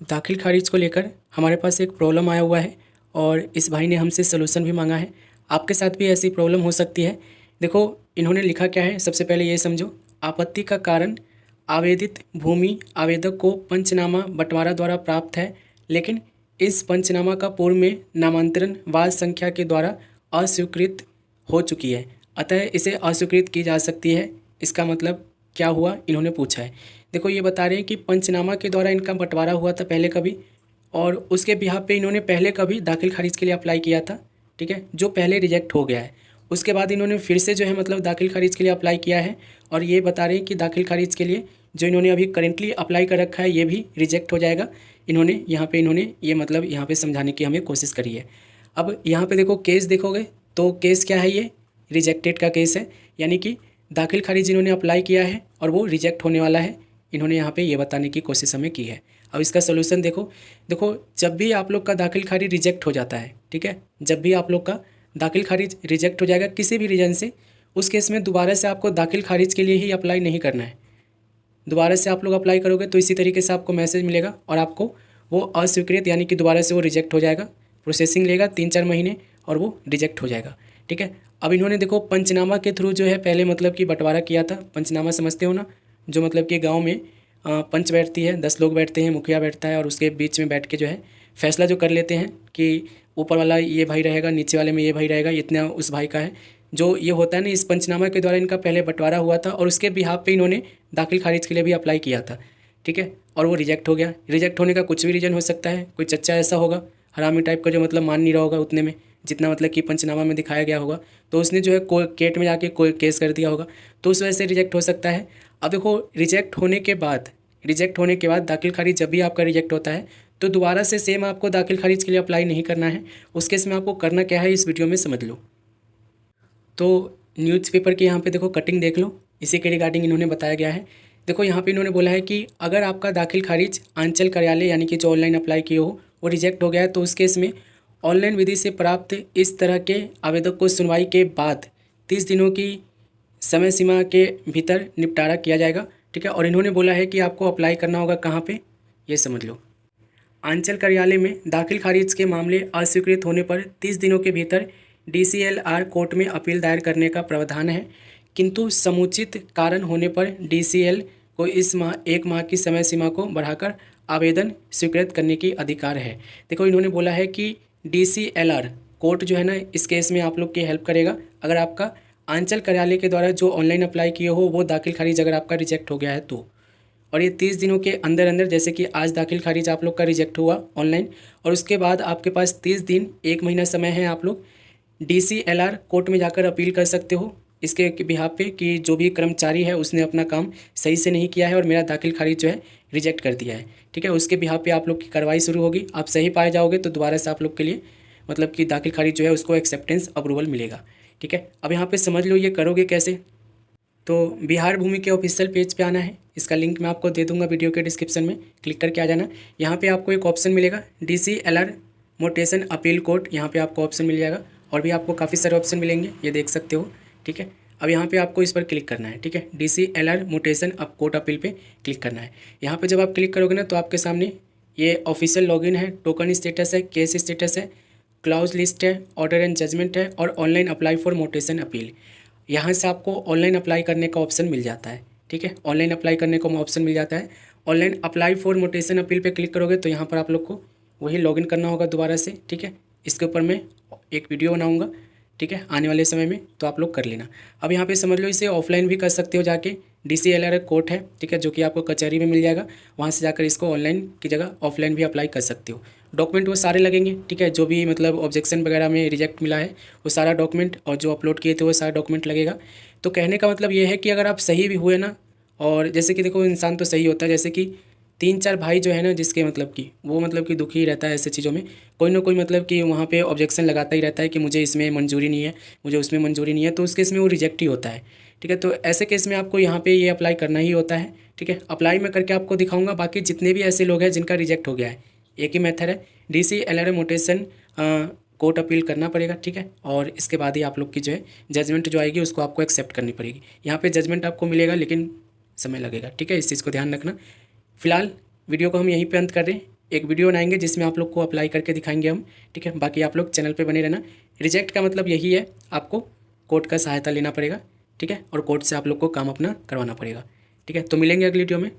दाखिल खारिज को लेकर हमारे पास एक प्रॉब्लम आया हुआ है और इस भाई ने हमसे सलूशन भी मांगा है। आपके साथ भी ऐसी प्रॉब्लम हो सकती है। देखो इन्होंने लिखा क्या है, सबसे पहले ये समझो। आपत्ति का कारण आवेदित भूमि आवेदक को पंचनामा बंटवारा द्वारा प्राप्त है, लेकिन इस पंचनामा का पूर्व में नामांतरण वाद संख्या के द्वारा अस्वीकृत हो चुकी है, अतः इसे अस्वीकृत की जा सकती है। इसका मतलब क्या हुआ, इन्होंने पूछा है। देखो ये बता रहे हैं कि पंचनामा के द्वारा इनका बंटवारा हुआ था पहले कभी, और उसके बिहाफ पे इन्होंने पहले कभी दाखिल खारिज के लिए अप्लाई किया था, ठीक है, जो पहले रिजेक्ट हो गया है। उसके बाद इन्होंने फिर से जो है मतलब दाखिल खारिज के लिए अप्लाई किया है, और ये बता रहे हैं कि दाखिल खारिज के लिए जो इन्होंने अभी करेंटली अप्लाई कर रखा है ये भी रिजेक्ट हो जाएगा। इन्होंने ये मतलब यहाँ पे समझाने की हमें कोशिश करी है। अब यहाँ पे देखो केस देखोगे तो केस क्या है, ये रिजेक्टेड का केस है, यानी कि दाखिल खारिज इन्होंने अप्लाई किया है और वो रिजेक्ट होने वाला है। इन्होंने यहाँ पे ये बताने की कोशिश हमें की है। अब इसका सोल्यूशन देखो। देखो जब भी आप लोग का दाखिल खारिज रिजेक्ट हो जाता है, ठीक है, जब भी आप लोग का दाखिल खारिज रिजेक्ट हो जाएगा किसी भी रीज़न से, उस केस में दोबारा से आपको दाखिल खारिज के लिए ही अप्लाई नहीं करना है। दोबारा से आप लोग अप्लाई करोगे तो इसी तरीके से आपको मैसेज मिलेगा और आपको वो अस्वीकृत यानी कि दोबारा से वो रिजेक्ट हो जाएगा। प्रोसेसिंग लेगा 3-4 महीने और वो रिजेक्ट हो जाएगा, ठीक है। अब इन्होंने देखो पंचनामा के थ्रू जो है पहले मतलब कि बंटवारा किया था। पंचनामा समझते हो ना, जो मतलब कि गाँव में पंच बैठती है, 10 लोग बैठते हैं, मुखिया बैठता है और उसके बीच में बैठ के जो है फैसला जो कर लेते हैं कि ऊपर वाला ये भाई रहेगा, नीचे वाले में ये भाई रहेगा, इतना उस भाई का है। जो ये होता है ना, इस पंचनामा के द्वारा इनका पहले बंटवारा हुआ था और उसके बिहाफ पे इन्होंने दाखिल खारिज के लिए भी अप्लाई किया था, ठीक है, और वो रिजेक्ट हो गया। रिजेक्ट होने का कुछ भी रीज़न हो सकता है। कोई चच्चा ऐसा होगा हरामी टाइप का जो मतलब मान नहीं रहा होगा उतने में जितना मतलब कि पंचनामा में दिखाया गया होगा, तो उसने जो है कोई केट में जाके कोई केस कर दिया होगा, तो उस वजह से रिजेक्ट हो सकता है। अब देखो रिजेक्ट होने के बाद दाखिल खारिज जब भी आपका रिजेक्ट होता है तो दोबारा से सेम आपको दाखिल खारिज के लिए अप्लाई नहीं करना है। उस केस में आपको करना क्या है इस वीडियो में समझ लो। तो न्यूज़पेपर की यहाँ पे देखो कटिंग देख लो, इसी के रिगार्डिंग इन्होंने बताया गया है। देखो यहाँ पे इन्होंने बोला है कि अगर आपका दाखिल खारिज अंचल कार्यालय यानी कि जो ऑनलाइन अप्लाई किए हो वो रिजेक्ट हो गया है, तो उस केस में ऑनलाइन विधि से प्राप्त इस तरह के आवेदक को सुनवाई के बाद 30 दिनों की समय सीमा के भीतर निपटारा किया जाएगा, ठीक है। और इन्होंने बोला है कि आपको अप्लाई करना होगा कहाँ पे, ये समझ लो। अंचल कार्यालय में दाखिल खारिज के मामले अस्वीकृत होने पर 30 दिनों के भीतर DCLR कोर्ट में अपील दायर करने का प्रावधान है, किंतु समुचित कारण होने पर DCL को इस माह 1 माह की समय सीमा को बढ़ाकर आवेदन स्वीकृत करने की अधिकार है। देखो इन्होंने बोला है कि DCLR कोर्ट जो है ना इस केस में आप लोग की हेल्प करेगा अगर आपका अंचल कार्यालय के द्वारा जो ऑनलाइन अप्लाई किए हो वो दाखिल खारिज अगर आपका रिजेक्ट हो गया है तो। और ये 30 दिनों के अंदर अंदर, जैसे कि आज दाखिल खारिज आप लोग का रिजेक्ट हुआ ऑनलाइन और उसके बाद आपके पास 30 दिन 1 महीना समय है, आप लोग DCLR कोर्ट में जाकर अपील कर सकते हो इसके बिहाफ पे कि जो भी कर्मचारी है उसने अपना काम सही से नहीं किया है और मेरा दाखिल खारिज जो है रिजेक्ट कर दिया है, ठीक है। उसके बिहाफ पे आप लोग की कार्रवाई शुरू होगी। आप सही पाए जाओगे तो दोबारा से आप लोग के लिए मतलब कि दाखिल खारिज जो है उसको एक्सेप्टेंस अप्रूवल मिलेगा, ठीक है। अब यहाँ पे समझ लो ये करोगे कैसे। तो बिहार भूमि के ऑफिशियल पेज पे आना है, इसका लिंक मैं आपको दे दूंगा वीडियो के डिस्क्रिप्शन में, क्लिक करके आ जाना। यहाँ पे आपको एक ऑप्शन मिलेगा DCLR मोटेशन अपील कोर्ट, यहाँ पे आपको ऑप्शन मिल जाएगा और भी आपको काफ़ी सारे ऑप्शन मिलेंगे, ये देख सकते हो, ठीक है। अब यहाँ पे आपको इस पर क्लिक करना है, ठीक है, DCLR mutation up court appeal पे क्लिक करना है। यहाँ पे जब आप क्लिक करोगे ना तो आपके सामने ये ऑफिशियल लॉगिन है, टोकन स्टेटस है, केस स्टेटस है, क्लाउज लिस्ट है, ऑर्डर एंड जजमेंट है और online apply for mutation appeal. यहाँ से आपको ऑनलाइन अप्लाई करने का ऑप्शन मिल जाता है, ठीक है, ऑनलाइन अप्लाई करने का ऑप्शन मिल जाता है। Online apply for mutation appeal पे क्लिक करोगे तो यहाँ पर आप लोग को वही लॉगिन करना होगा दोबारा से, ठीक है। इसके ऊपर मैं एक वीडियो बनाऊँगा, ठीक है, आने वाले समय में, तो आप लोग कर लेना। अब यहाँ पे समझ लो इसे ऑफलाइन भी कर सकते हो जाके, DCLR कोर्ट है, ठीक है, जो कि आपको कचहरी में मिल जाएगा, वहाँ से जाकर इसको ऑनलाइन की जगह ऑफलाइन भी अप्लाई कर सकते हो। डॉक्यूमेंट वो सारे लगेंगे, ठीक है, जो भी मतलब ऑब्जेक्शन वगैरह में रिजेक्ट मिला है वो सारा डॉक्यूमेंट और जो अपलोड किए थे वो सारा डॉक्यूमेंट लगेगा। तो कहने का मतलब ये है कि अगर आप सही भी हुए ना, और जैसे कि देखो इंसान तो सही होता है, जैसे कि 3-4 भाई जो है ना जिसके मतलब कि वो मतलब कि दुखी रहता है ऐसे चीज़ों में, कोई ना कोई मतलब कि वहाँ पे ऑब्जेक्शन लगाता ही रहता है कि मुझे इसमें मंजूरी नहीं है, मुझे उसमें मंजूरी नहीं है, तो उस केस में वो रिजेक्ट ही होता है, ठीक है। तो ऐसे केस में आपको यहाँ पे ये अप्लाई करना ही होता है, ठीक है। अप्लाई मैं करके आपको दिखाऊंगा। बाकी जितने भी ऐसे लोग हैं जिनका रिजेक्ट हो गया है, एक ही मेथड है, DCLR मोटेशन कोर्ट अपील करना पड़ेगा, ठीक है। और इसके बाद ही आप लोग की जो है जजमेंट जो आएगी उसको आपको एक्सेप्ट करनी पड़ेगी। यहाँ पे जजमेंट आपको मिलेगा लेकिन समय लगेगा, ठीक है, इस चीज़ को ध्यान रखना। फिलहाल वीडियो को हम यहीं पे अंत कर रहे हैं। एक वीडियो बनाएंगे जिसमें आप लोग को अप्लाई करके दिखाएंगे हम, ठीक है। बाकी आप लोग चैनल पे बने रहना। रिजेक्ट का मतलब यही है, आपको कोर्ट का सहायता लेना पड़ेगा, ठीक है, और कोर्ट से आप लोग को काम अपना करवाना पड़ेगा, ठीक है। तो मिलेंगे अगली वीडियो में।